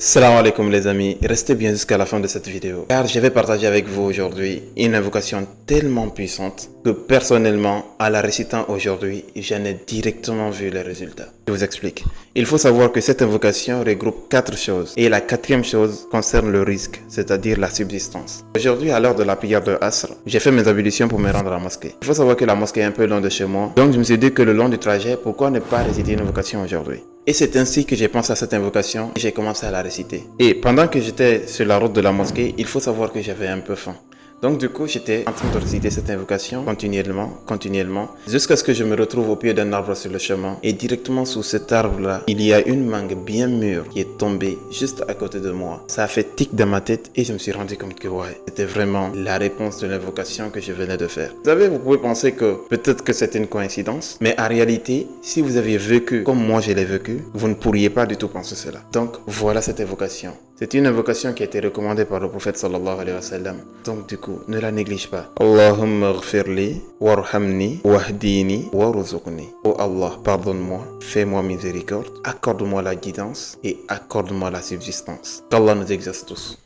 Salam alaikum les amis, restez bien jusqu'à la fin de cette vidéo car je vais partager avec vous aujourd'hui une invocation tellement puissante que personnellement, en la récitant aujourd'hui, j'en ai directement vu les résultats. Je vous explique. Il faut savoir que cette invocation regroupe 4 choses et la quatrième chose concerne le risque, c'est-à-dire la subsistance. Aujourd'hui, à l'heure de la prière de Asr, j'ai fait mes ablutions pour me rendre à la mosquée. Il faut savoir que la mosquée est un peu loin de chez moi, donc je me suis dit que le long du trajet, pourquoi ne pas réciter une invocation aujourd'hui? Et c'est ainsi que j'ai pensé à cette invocation et j'ai commencé à la réciter. Et pendant que j'étais sur la route de la mosquée, il faut savoir que j'avais un peu faim. Donc du coup, j'étais en train de réciter cette invocation continuellement, jusqu'à ce que je me retrouve au pied d'un arbre sur le chemin. Et directement sous cet arbre-là, il y a une mangue bien mûre qui est tombée juste à côté de moi. Ça a fait tic dans ma tête et je me suis rendu compte que ouais, c'était vraiment la réponse de l'invocation que je venais de faire. Vous savez, vous pouvez penser que peut-être que c'est une coïncidence, mais en réalité, si vous aviez vécu comme moi je l'ai vécu, vous ne pourriez pas du tout penser cela. Donc voilà cette invocation. C'est une invocation qui a été recommandée par le prophète sallallahu alayhi wa sallam. Donc du coup, ne la néglige pas. Allahumma ghfirli, warhamni, wahdini, warzuqni. Oh Allah, pardonne-moi, fais-moi miséricorde, accorde-moi la guidance et accorde-moi la subsistance. Qu'Allah nous exauce tous.